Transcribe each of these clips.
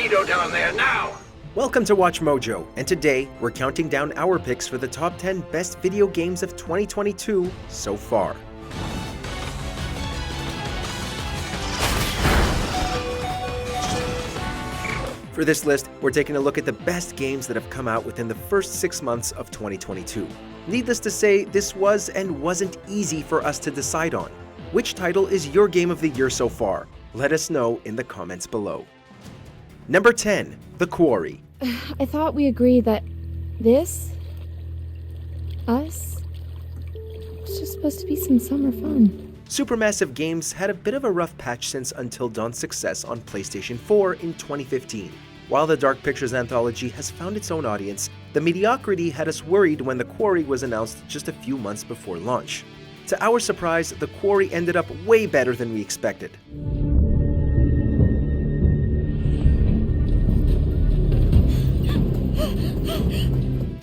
torpedo down there now! Welcome to Watch Mojo, and today we're counting down our picks for the top 10 best video games of 2022 so far. For this list, we're taking a look at the best games that have come out within the first 6 months of 2022. Needless to say, this was and wasn't easy for us to decide on. Which title is your game of the year so far? Let us know in the comments below. Number 10, The Quarry. I thought we agreed that us, was just supposed to be some summer fun. Supermassive Games had a bit of a rough patch since Until Dawn's success on PlayStation 4 in 2015. While the Dark Pictures anthology has found its own audience, the mediocrity had us worried when The Quarry was announced just a few months before launch. To our surprise, The Quarry ended up way better than we expected.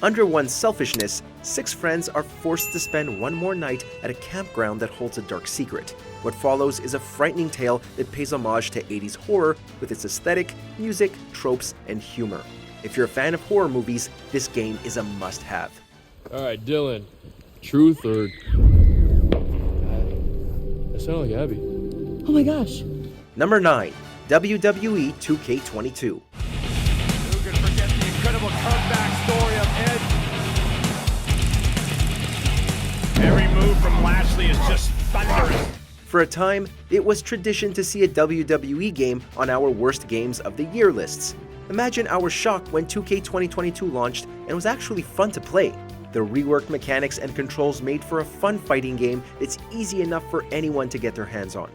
Under one's selfishness, 6 friends are forced to spend one more night at a campground that holds a dark secret. What follows is a frightening tale that pays homage to 80s horror with its aesthetic, music, tropes, and humor. If you're a fan of horror movies, this game is a must-have. Alright, Dylan. Truth or... That sounded like Abby. Oh my gosh. Number 9, WWE 2K22. Who could forget the incredible comeback story of Edge? Every move from Lashley is just thunderous. For a time, it was tradition to see a WWE game on our worst games of the year lists. Imagine our shock when 2K 2022 launched and was actually fun to play. The reworked mechanics and controls made for a fun fighting game that's easy enough for anyone to get their hands on.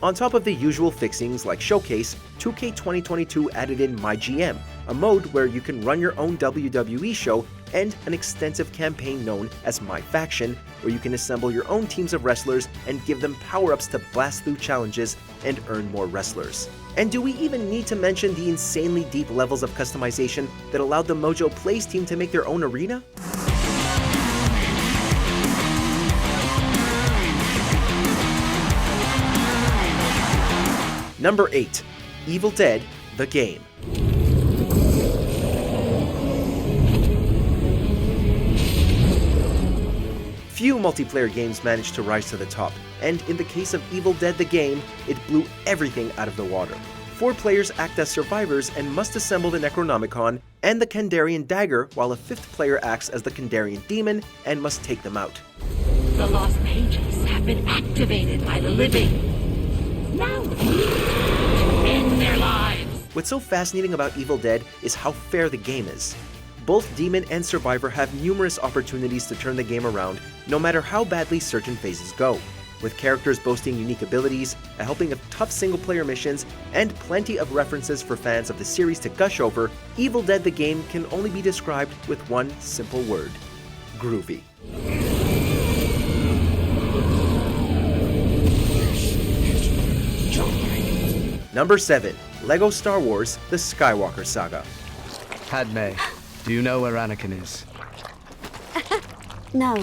On top of the usual fixings like Showcase, 2K 2022 added in MyGM, a mode where you can run your own WWE show, and an extensive campaign known as My Faction, where you can assemble your own teams of wrestlers and give them power-ups to blast through challenges and earn more wrestlers. And do we even need to mention the insanely deep levels of customization that allowed the Mojo Plays team to make their own arena? Number 8, Evil Dead: The Game. Few multiplayer games managed to rise to the top, and in the case of Evil Dead: The Game, it blew everything out of the water. 4 players act as survivors and must assemble the Necronomicon and the Kandarian Dagger, while a 5th player acts as the Kandarian Demon and must take them out. The lost pages have been activated by the living. Now, to end their lives. What's so fascinating about Evil Dead is how fair the game is. Both Demon and Survivor have numerous opportunities to turn the game around, no matter how badly certain phases go. With characters boasting unique abilities, a helping of tough single-player missions, and plenty of references for fans of the series to gush over, Evil Dead: The Game can only be described with one simple word: groovy. Number 7, LEGO Star Wars: The Skywalker Saga. Padme, do you know where Anakin is? No.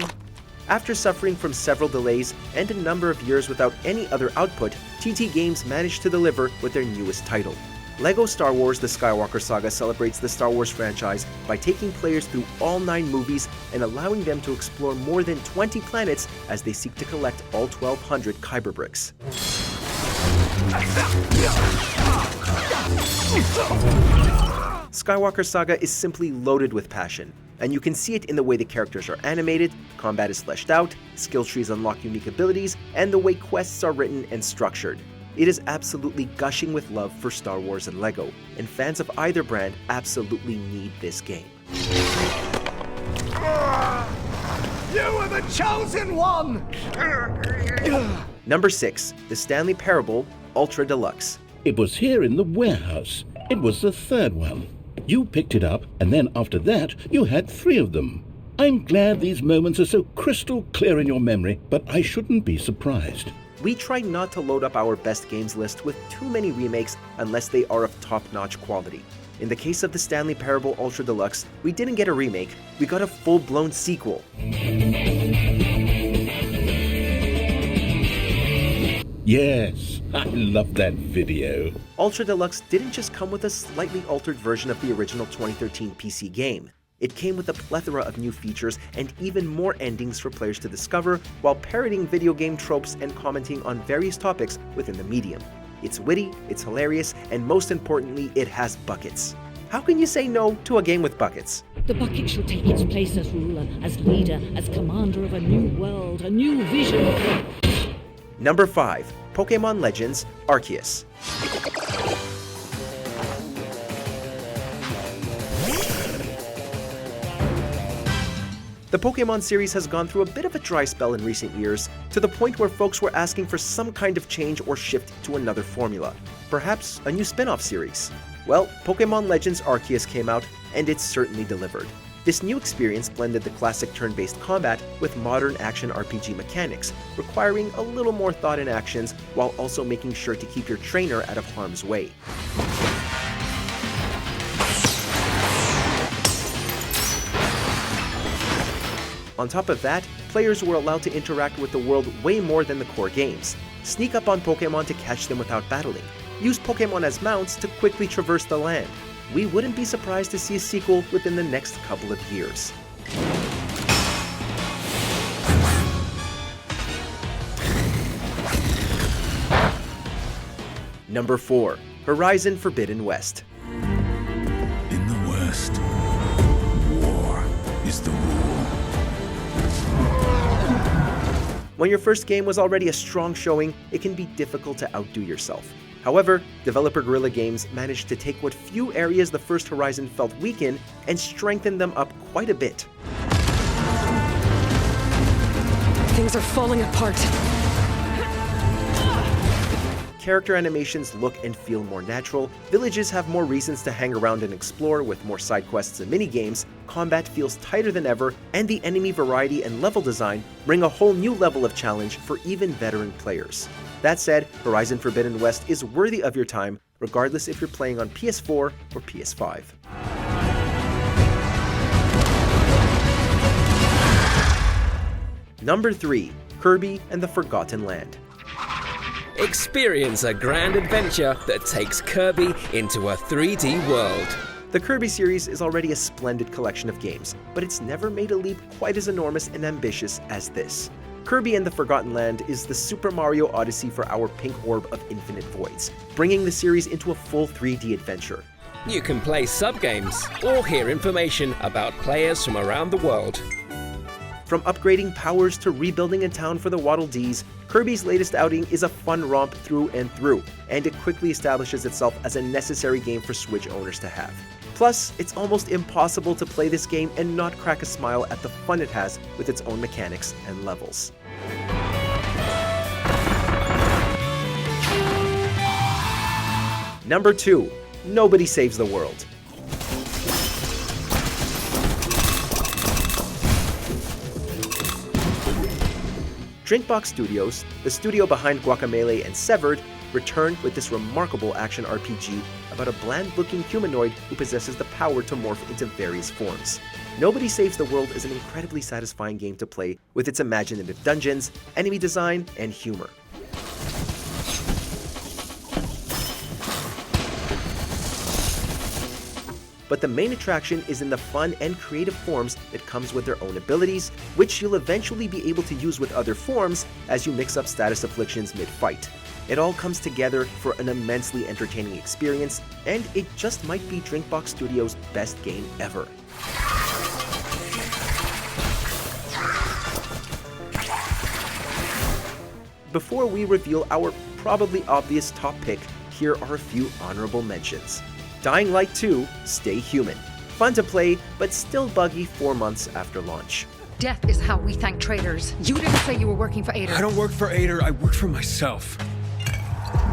After suffering from several delays and a number of years without any other output, TT Games managed to deliver with their newest title. LEGO Star Wars: The Skywalker Saga celebrates the Star Wars franchise by taking players through all 9 movies and allowing them to explore more than 20 planets as they seek to collect all 1,200 Kyber bricks. Skywalker Saga is simply loaded with passion, and you can see it in the way the characters are animated, combat is fleshed out, skill trees unlock unique abilities, and the way quests are written and structured. It is absolutely gushing with love for Star Wars and LEGO, and fans of either brand absolutely need this game. You are the chosen one! Number 6, The Stanley Parable Ultra Deluxe. It was here in the warehouse. It was the 3rd one. You picked it up, and then after that, you had 3 of them. I'm glad these moments are so crystal clear in your memory, but I shouldn't be surprised. We try not to load up our best games list with too many remakes unless they are of top-notch quality. In the case of the Stanley Parable Ultra Deluxe, we didn't get a remake, we got a full-blown sequel. Yes, I love that video. Ultra Deluxe didn't just come with a slightly altered version of the original 2013 PC game. It came with a plethora of new features and even more endings for players to discover while parroting video game tropes and commenting on various topics within the medium. It's witty, it's hilarious, and most importantly, it has buckets. How can you say no to a game with buckets? The bucket shall take its place as ruler, as leader, as commander of a new world, a new vision. Number 5. Pokemon Legends Arceus. The Pokemon series has gone through a bit of a dry spell in recent years, to the point where folks were asking for some kind of change or shift to another formula. Perhaps a new spin-off series. Well, Pokemon Legends Arceus came out, and it certainly delivered. This new experience blended the classic turn-based combat with modern action RPG mechanics, requiring a little more thought in actions while also making sure to keep your trainer out of harm's way. On top of that, players were allowed to interact with the world way more than the core games. Sneak up on Pokemon to catch them without battling. Use Pokemon as mounts to quickly traverse the land. We wouldn't be surprised to see a sequel within the next couple of years. Number 4. Horizon Forbidden West. In the West, war is the rule. When your first game was already a strong showing, it can be difficult to outdo yourself. However, developer Guerrilla Games managed to take what few areas the first Horizon felt weak in and strengthen them up quite a bit. Things are falling apart. Character animations look and feel more natural, villages have more reasons to hang around and explore with more side quests and minigames, combat feels tighter than ever, and the enemy variety and level design bring a whole new level of challenge for even veteran players. That said, Horizon Forbidden West is worthy of your time, regardless if you're playing on PS4 or PS5. Number 3. Kirby and the Forgotten Land. Experience a grand adventure that takes Kirby into a 3D world. The Kirby series is already a splendid collection of games, but it's never made a leap quite as enormous and ambitious as this. Kirby and the Forgotten Land is the Super Mario Odyssey for our pink orb of infinite voids, bringing the series into a full 3D adventure. You can play sub-games or hear information about players from around the world. From upgrading powers to rebuilding a town for the Waddle Dees, Kirby's latest outing is a fun romp through and through, and it quickly establishes itself as a necessary game for Switch owners to have. Plus, it's almost impossible to play this game and not crack a smile at the fun it has with its own mechanics and levels. Number 2. Nobody Saves the World. Drinkbox Studios, the studio behind Guacamelee and Severed, returned with this remarkable action RPG about a bland-looking humanoid who possesses the power to morph into various forms. Nobody Saves the World is an incredibly satisfying game to play with its imaginative dungeons, enemy design, and humor. But the main attraction is in the fun and creative forms that comes with their own abilities, which you'll eventually be able to use with other forms as you mix up status afflictions mid-fight. It all comes together for an immensely entertaining experience, and it just might be Drinkbox Studios' best game ever. Before we reveal our probably obvious top pick, here are a few honorable mentions. Dying Light 2, Stay Human. Fun to play, but still buggy 4 months after launch. Death is how we thank traitors. You didn't say you were working for Ader. I don't work for Ader, I work for myself.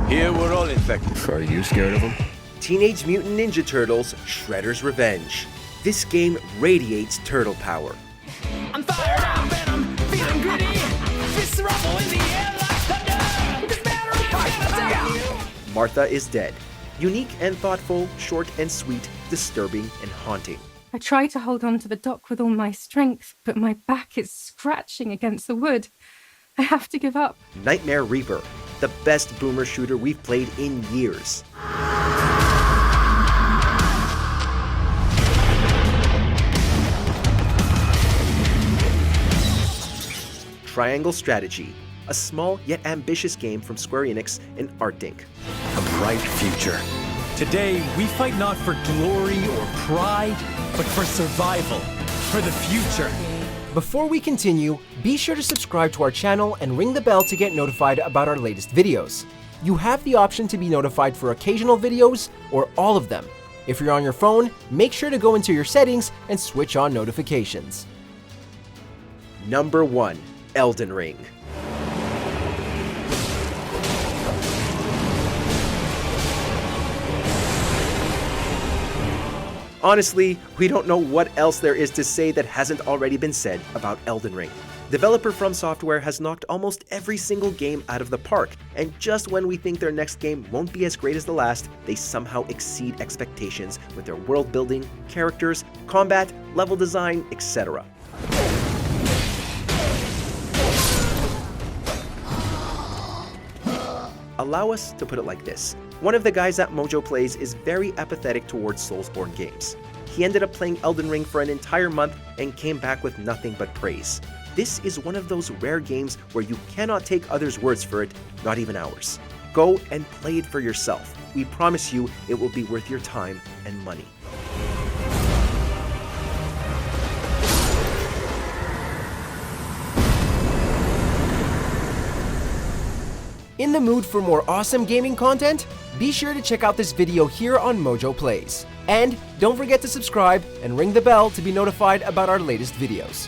Here we're all infected. Are you scared of him? Teenage Mutant Ninja Turtles, Shredder's Revenge. This game radiates turtle power. I'm fired up and I'm feeling gritty. Fists rumble in the air like thunder. This battery is gonna take you. Martha is Dead. Unique and thoughtful, short and sweet, disturbing and haunting. I try to hold on to the dock with all my strength, but my back is scratching against the wood. I have to give up. Nightmare Reaper, the best boomer shooter we've played in years. Triangle Strategy, a small yet ambitious game from Square Enix and Artdink. A bright future. Today, we fight not for glory or pride, but for survival, for the future. Before we continue, be sure to subscribe to our channel and ring the bell to get notified about our latest videos. You have the option to be notified for occasional videos or all of them. If you're on your phone, make sure to go into your settings and switch on notifications. Number 1. Elden Ring. Honestly, we don't know what else there is to say that hasn't already been said about Elden Ring. Developer From Software has knocked almost every single game out of the park, and just when we think their next game won't be as great as the last, they somehow exceed expectations with their world building, characters, combat, level design, etc. Allow us to put it like this. One of the guys at Mojo Plays is very apathetic towards Soulsborne games. He ended up playing Elden Ring for an entire month and came back with nothing but praise. This is one of those rare games where you cannot take others' words for it, not even ours. Go and play it for yourself. We promise you it will be worth your time and money. In the mood for more awesome gaming content? Be sure to check out this video here on Mojo Plays. And don't forget to subscribe and ring the bell to be notified about our latest videos.